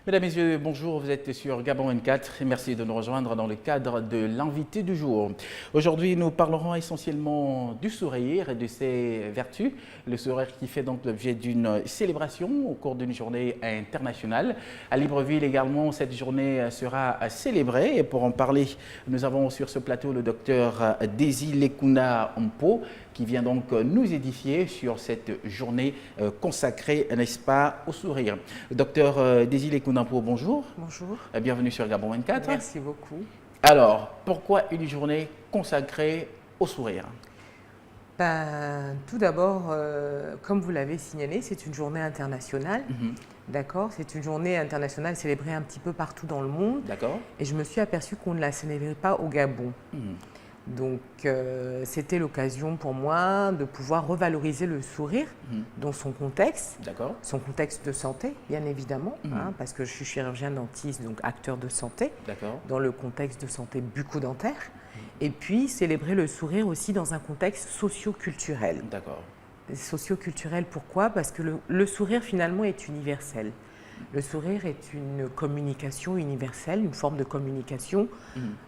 Mesdames, Messieurs, bonjour, vous êtes sur Gabon 24 et merci de nous rejoindre dans le cadre de l'invité du jour. Aujourd'hui, nous parlerons essentiellement du sourire et de ses vertus. Le sourire qui fait donc l'objet d'une célébration au cours d'une journée internationale. À Libreville également, cette journée sera célébrée et pour en parler, nous avons sur ce plateau le docteur Désy Lekuna Mpo qui vient donc nous édifier sur cette journée consacrée, n'est-ce pas, au sourire. Docteur Désy Lekuna Mpo, bonjour. Bonjour. Bienvenue sur Gabon 24. Merci beaucoup. Alors, pourquoi une journée consacrée au sourire? Tout d'abord, comme vous l'avez signalé, c'est une journée internationale. D'accord. C'est une journée internationale célébrée un petit peu partout dans le monde. D'accord. Et je me suis aperçue qu'on ne la célébrait pas au Gabon. Donc, c'était l'occasion pour moi de pouvoir revaloriser le sourire dans son contexte de santé, bien évidemment, parce que je suis chirurgien dentiste, donc acteur de santé, dans le contexte de santé bucco-dentaire, et puis célébrer le sourire aussi dans un contexte socio-culturel. D'accord. Socio-culturel, pourquoi? Parce que le sourire finalement est universel. Le sourire est une communication universelle, une forme de communication.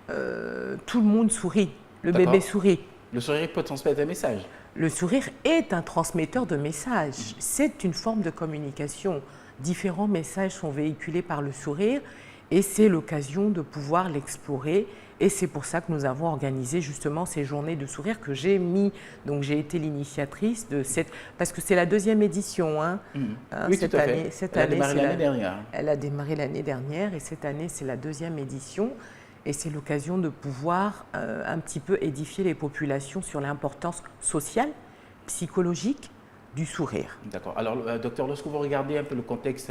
Tout le monde sourit. Le bébé sourit. Le sourire peut transmettre un message. Le sourire est un transmetteur de messages. C'est une forme de communication. Différents messages sont véhiculés par le sourire et c'est l'occasion de pouvoir l'explorer. Et c'est pour ça que nous avons organisé justement ces journées de sourire que j'ai mis. Donc j'ai été l'initiatrice de cette... Parce que c'est la deuxième édition. Oui, tout à fait. Elle a démarré l'année dernière. Elle a démarré l'année dernière et cette année, c'est la deuxième édition. Et c'est l'occasion de pouvoir un petit peu édifier les populations sur l'importance sociale, psychologique du sourire. D'accord. Alors, docteur, lorsque vous regardez un peu le contexte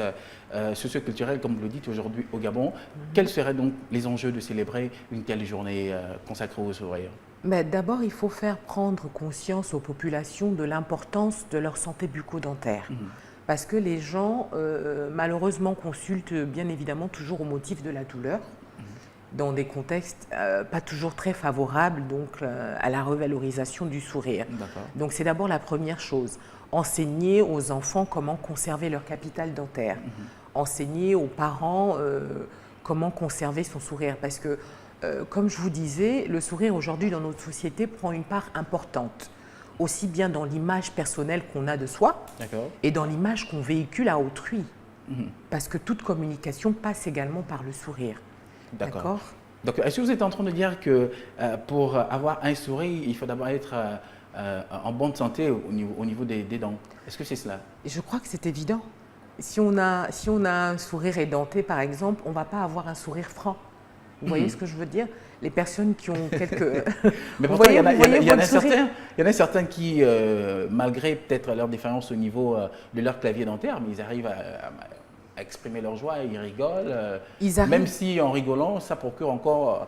socio-culturel, comme vous le dites aujourd'hui au Gabon, quels seraient donc les enjeux de célébrer une telle journée consacrée au sourire? D'abord, il faut faire prendre conscience aux populations de l'importance de leur santé bucco-dentaire. Parce que les gens, malheureusement, consultent bien évidemment toujours au motif de la douleur, dans des contextes pas toujours très favorables donc, à la revalorisation du sourire. Donc c'est d'abord la première chose, enseigner aux enfants comment conserver leur capital dentaire, enseigner aux parents comment conserver son sourire, parce que comme je vous disais, le sourire aujourd'hui dans notre société prend une part importante, aussi bien dans l'image personnelle qu'on a de soi et dans l'image qu'on véhicule à autrui, parce que toute communication passe également par le sourire. D'accord. Donc, est-ce que vous êtes en train de dire que pour avoir un sourire, il faut d'abord être en bonne santé au niveau des dents? Est-ce que c'est cela? Je crois que c'est évident. Si on a un sourire édenté, par exemple, on ne va pas avoir un sourire franc. Vous voyez ce que je veux dire? Les personnes qui ont quelques... Mais pourtant, il y en a certains qui, malgré peut-être leur différence au niveau de leur clavier dentaire, mais ils arrivent à exprimer leur joie, ils rigolent, même si en rigolant, ça procure encore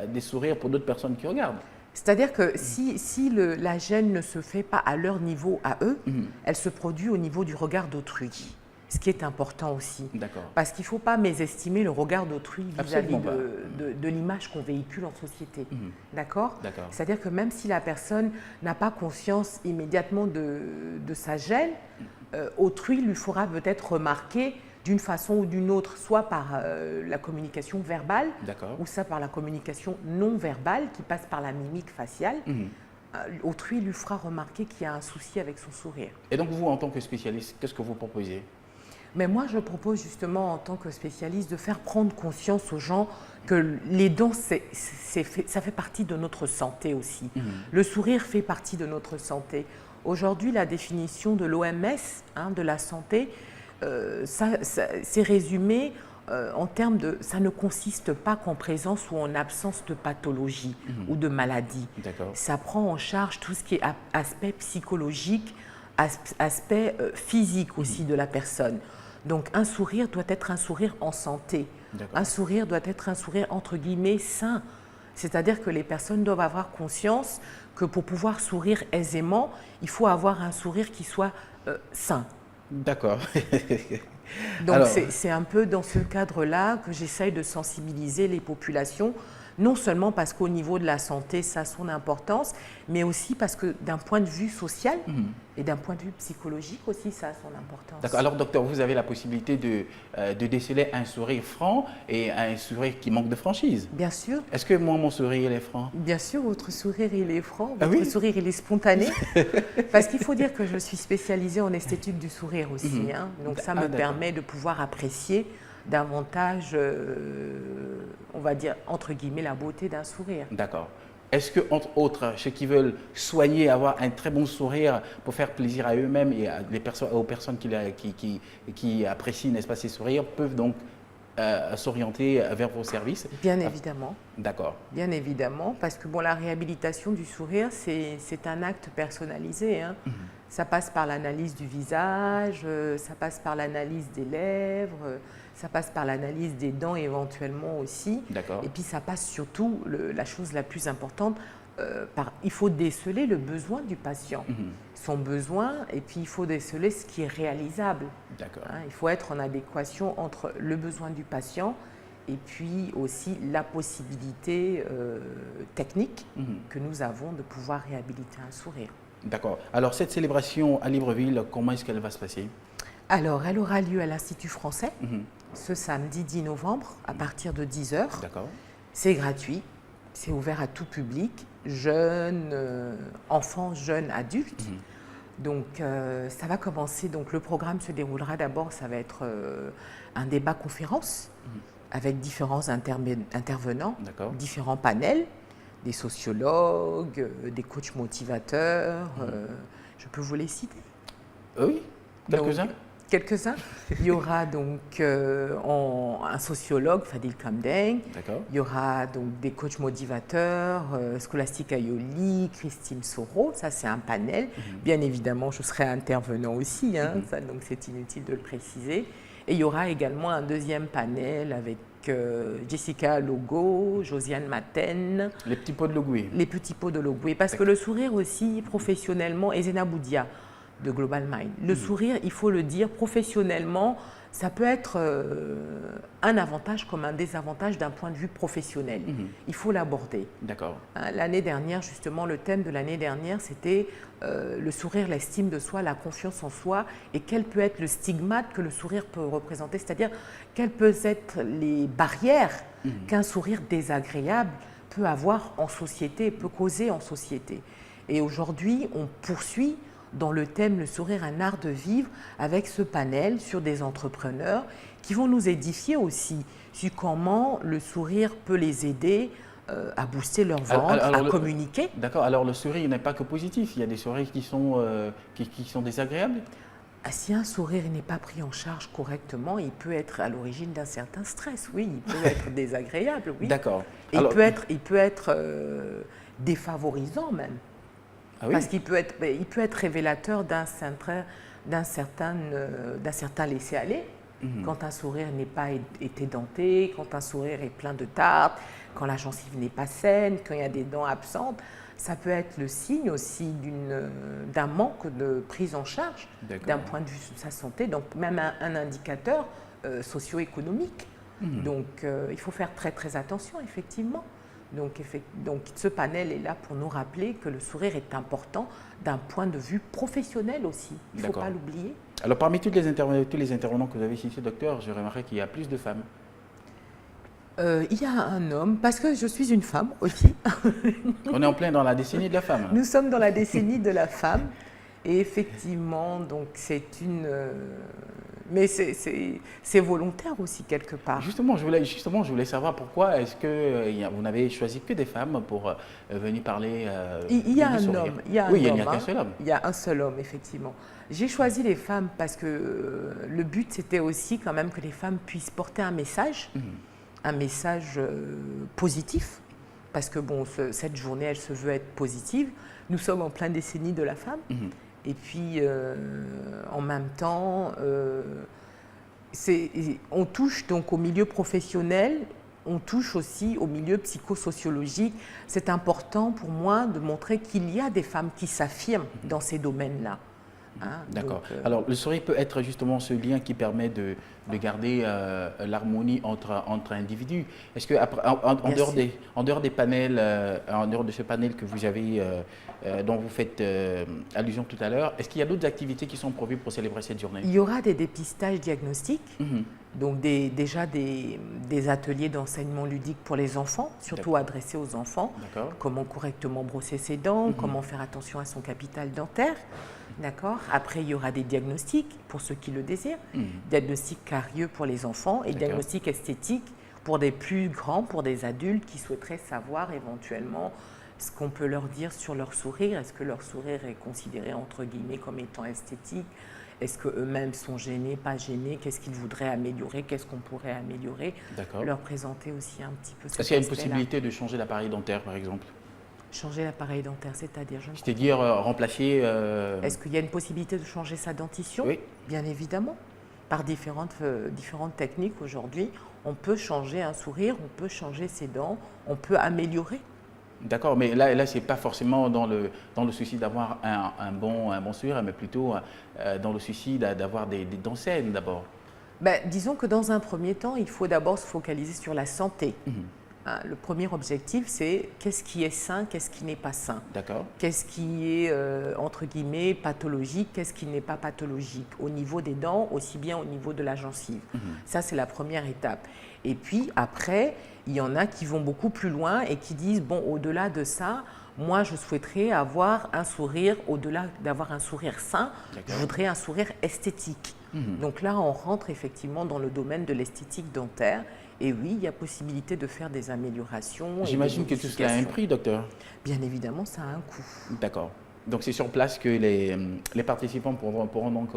des sourires pour d'autres personnes qui regardent. C'est-à-dire que si la gêne ne se fait pas à leur niveau, à eux, elle se produit au niveau du regard d'autrui, ce qui est important aussi. Parce qu'il ne faut pas mésestimer le regard d'autrui vis-à-vis de l'image qu'on véhicule en société. D'accord. C'est-à-dire que même si la personne n'a pas conscience immédiatement de sa gêne, autrui lui fera peut-être remarquer d'une façon ou d'une autre, soit par la communication verbale, ou ça par la communication non verbale qui passe par la mimique faciale, autrui lui fera remarquer qu'il y a un souci avec son sourire. Et donc vous, en tant que spécialiste, qu'est-ce que vous proposez? Mais moi, je propose justement, en tant que spécialiste, de faire prendre conscience aux gens que les dents, ça fait partie de notre santé aussi. Le sourire fait partie de notre santé. Aujourd'hui, la définition de l'OMS, de la santé, c'est résumé en termes de... Ça ne consiste pas qu'en présence ou en absence de pathologie ou de maladie. Ça prend en charge tout ce qui est aspect psychologique, aspect physique aussi de la personne. Donc un sourire doit être un sourire en santé. Un sourire doit être un sourire entre guillemets sain. C'est-à-dire que les personnes doivent avoir conscience que pour pouvoir sourire aisément, il faut avoir un sourire qui soit sain. D'accord. Donc c'est un peu dans ce cadre-là que j'essaye de sensibiliser les populations Non seulement parce qu'au niveau de la santé, ça a son importance, mais aussi parce que d'un point de vue social et d'un point de vue psychologique aussi, ça a son importance. D'accord. Alors, docteur, vous avez la possibilité de déceler un sourire franc et un sourire qui manque de franchise. Bien sûr. Est-ce que moi, mon sourire, il est franc? Bien sûr, votre sourire, il est franc, Ah votre oui sourire, il est spontané. Parce qu'il faut dire que je suis spécialisée en esthétique du sourire aussi. Hein. Donc, ça me permet de pouvoir apprécier davantage, on va dire, entre guillemets, la beauté d'un sourire. D'accord. Est-ce que, entre autres, ceux qui veulent soigner, avoir un très bon sourire pour faire plaisir à eux-mêmes et aux personnes qui apprécient, n'est-ce pas, ces sourires, peuvent donc s'orienter vers vos services? Bien évidemment. D'accord. Bien évidemment, parce que bon, la réhabilitation du sourire, c'est un acte personnalisé. Hein. Ça passe par l'analyse du visage, ça passe par l'analyse des lèvres, ça passe par l'analyse des dents éventuellement aussi. D'accord. Et puis ça passe surtout, la chose la plus importante, il faut déceler le besoin du patient, son besoin, et puis il faut déceler ce qui est réalisable. D'accord. Hein, il faut être en adéquation entre le besoin du patient et puis aussi la possibilité technique que nous avons de pouvoir réhabiliter un sourire. D'accord. Alors, cette célébration à Libreville, comment est-ce qu'elle va se passer? Alors, elle aura lieu à l'Institut français ce samedi 10 novembre à partir de 10 h. D'accord. C'est gratuit, c'est ouvert à tout public, jeunes, enfants, jeunes, adultes. Donc, ça va commencer. Donc, le programme se déroulera d'abord, ça va être un débat-conférence avec différents intervenants, différents panels, des sociologues, des coachs motivateurs. Je peux vous les citer? Oui, quelques-uns. Quelques-uns. Il y aura donc un sociologue, Fadil Kamdeng. Il y aura donc des coachs motivateurs, Scholastica Yoli, Christine Soro. Ça, c'est un panel. Bien évidemment, je serai intervenant aussi, hein, ça, donc c'est inutile de le préciser. Et il y aura également un deuxième panel avec Jessica Logo, Josiane Maten. Les petits pots de Logoué. Les petits pots de Logoué. Parce que le sourire aussi, professionnellement, et Zena Boudia de Global Mind. Le sourire, il faut le dire, professionnellement, ça peut être un avantage comme un désavantage d'un point de vue professionnel. Il faut l'aborder. D'accord. Hein, l'année dernière, justement, le thème de l'année dernière, c'était le sourire, l'estime de soi, la confiance en soi et quel peut être le stigmate que le sourire peut représenter, c'est-à-dire quelles peuvent être les barrières qu'un sourire désagréable peut avoir en société, peut causer en société. Et aujourd'hui, on poursuit dans le thème « Le sourire, un art de vivre » avec ce panel sur des entrepreneurs qui vont nous édifier aussi sur comment le sourire peut les aider à booster leur vente, à communiquer. D'accord, alors le sourire n'est pas que positif, il y a des sourires qui sont désagréables? Si un sourire n'est pas pris en charge correctement, il peut être à l'origine d'un certain stress, oui, il peut être désagréable, oui. D'accord. Il peut être défavorisant même. Ah oui? Parce qu'il peut être révélateur d'un certain laisser-aller. Quand un sourire n'est pas édenté, quand un sourire est plein de tartes, quand la gencive n'est pas saine, quand il y a des dents absentes, ça peut être le signe aussi d'un manque de prise en charge d'un point de vue de sa santé, donc même un indicateur socio-économique. Donc il faut faire très très attention effectivement. Donc ce panel est là pour nous rappeler que le sourire est important d'un point de vue professionnel aussi. Il ne faut pas l'oublier. Alors parmi tous les intervenants que vous avez cités, docteur, je remarqué qu'il y a plus de femmes. Il y a un homme, parce que je suis une femme aussi. On est en plein dans la décennie de la femme. Nous sommes dans la décennie de la femme. Et effectivement, donc c'est une... mais c'est volontaire aussi quelque part. Justement, je voulais savoir pourquoi est-ce que vous n'avez choisi que des femmes pour venir parler Il y a un homme. Oui, il n'y a qu'un seul homme. Il y a un seul homme, effectivement. J'ai choisi les femmes parce que le but, c'était aussi quand même que les femmes puissent porter un message positif, parce que bon, cette journée, elle se veut être positive. Nous sommes en pleine décennie de la femme. Et puis, en même temps, on touche donc au milieu professionnel, on touche aussi au milieu psychosociologique. C'est important pour moi de montrer qu'il y a des femmes qui s'affirment dans ces domaines-là. Hein. D'accord. Donc, Alors, le sourire peut être justement ce lien qui permet de garder l'harmonie entre individus. Est-ce que en dehors des panels, en dehors de ce panel que vous avez, dont vous faites allusion tout à l'heure, est-ce qu'il y a d'autres activités qui sont prévues pour célébrer cette journée? il y aura des dépistages diagnostiques, Mhm. donc déjà des ateliers d'enseignement ludique pour les enfants, surtout adressés aux enfants. D'accord. Comment correctement brosser ses dents, comment faire attention à son capital dentaire. D'accord. Après, il y aura des diagnostics pour ceux qui le désirent. Diagnostic carieux pour les enfants et diagnostic esthétique pour des plus grands, pour des adultes qui souhaiteraient savoir éventuellement ce qu'on peut leur dire sur leur sourire. Est-ce que leur sourire est considéré entre guillemets comme étant esthétique? Est-ce qu'eux-mêmes sont gênés, pas gênés? Qu'est-ce qu'ils voudraient améliorer? Qu'est-ce qu'on pourrait améliorer? D'accord. Leur présenter aussi un petit peu cet Est-ce qu'il y a une aspect-là. possibilité de changer l'appareil dentaire, par exemple? Changer l'appareil dentaire, c'est-à-dire je ne C'est-à-dire remplacer... Est-ce qu'il y a une possibilité de changer sa dentition? Oui. Bien évidemment. Par différentes techniques aujourd'hui, on peut changer un sourire, on peut changer ses dents, on peut améliorer. D'accord, mais là c'est pas forcément dans le souci d'avoir un bon sourire, mais plutôt dans le souci d'avoir des dents saines d'abord. Ben, disons que dans un premier temps, il faut d'abord se focaliser sur la santé. Hein, le premier objectif, c'est qu'est-ce qui est sain, qu'est-ce qui n'est pas sain. D'accord. Qu'est-ce qui est, entre guillemets, pathologique, qu'est-ce qui n'est pas pathologique, au niveau des dents, aussi bien au niveau de la gencive. Ça, c'est la première étape. Et puis, après, il y en a qui vont beaucoup plus loin et qui disent, bon, au-delà de ça, moi, je souhaiterais avoir un sourire, au-delà d'avoir un sourire sain, je voudrais un sourire esthétique. Donc là, on rentre effectivement dans le domaine de l'esthétique dentaire. Et oui, il y a possibilité de faire des améliorations. J'imagine que tout cela a un prix, docteur. Bien évidemment, ça a un coût. D'accord. Donc c'est sur place que les participants pourront donc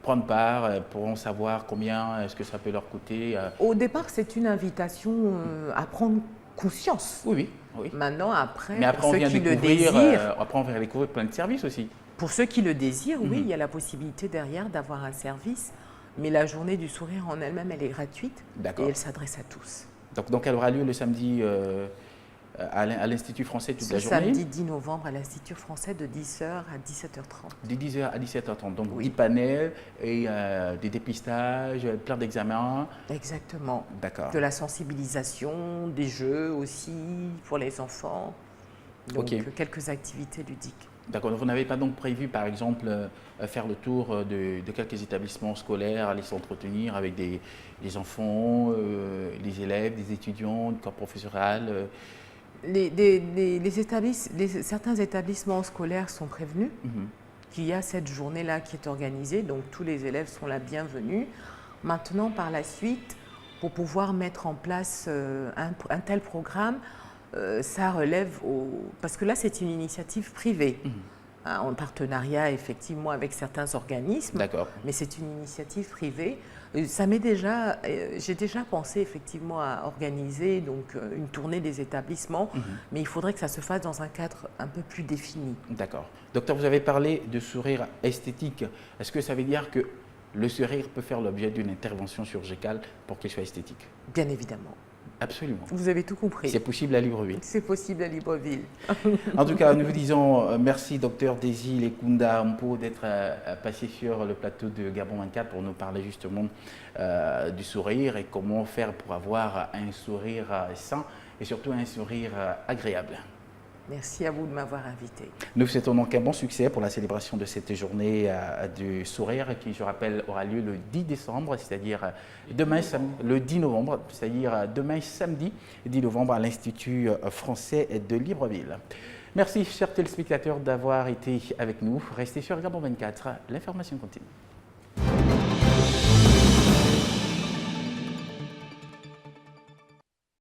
prendre part, pourront savoir combien est-ce que ça peut leur coûter. Au départ, c'est une invitation à prendre conscience. Oui, oui. Maintenant, après, Mais après, pour ceux qui le découvrir, désirent, après, on va découvrir plein de services aussi. pour ceux qui le désirent, oui, il y a la possibilité derrière d'avoir un service. Mais la journée du sourire en elle-même, elle est gratuite et elle s'adresse à tous. Donc elle aura lieu le samedi à l'Institut français toute la journée. Samedi 10 novembre à l'Institut français de 10h à 17h30. De 10h à 17h30. Donc Oui. 10 panels et des dépistages, plein d'examens. Exactement. D'accord. De la sensibilisation, des jeux aussi pour les enfants. Donc quelques activités ludiques. D'accord. Vous n'avez pas donc prévu, par exemple, faire le tour de quelques établissements scolaires, aller s'entretenir avec des enfants, les élèves, des étudiants, du corps professoral Certains établissements scolaires sont prévenus qu'il y a cette journée-là qui est organisée, donc tous les élèves sont la bienvenue. Maintenant, par la suite, pour pouvoir mettre en place un tel programme, ça relève parce que là, c'est une initiative privée, hein, en partenariat effectivement avec certains organismes, mais c'est une initiative privée. J'ai déjà pensé effectivement à organiser donc, une tournée des établissements, mais il faudrait que ça se fasse dans un cadre un peu plus défini. D'accord. Docteur, vous avez parlé de sourire esthétique. Est-ce que ça veut dire que le sourire peut faire l'objet d'une intervention chirurgicale pour qu'il soit esthétique? Bien évidemment. Absolument. Vous avez tout compris. C'est possible à Libreville. C'est possible à Libreville. En tout cas, nous vous disons merci, docteur Désile Ekunda Mpo, d'être passé sur le plateau de Gabon 24 pour nous parler justement du sourire et comment faire pour avoir un sourire sain et surtout un sourire agréable. Merci à vous de m'avoir invité. Nous vous souhaitons donc un bon succès pour la célébration de cette journée du sourire qui, je rappelle, aura lieu le 10 décembre, c'est-à-dire demain, le 10 novembre, c'est-à-dire demain samedi 10 novembre à l'Institut français de Libreville. Merci, chers téléspectateurs, d'avoir été avec nous. Restez sur Gabon 24, l'information continue.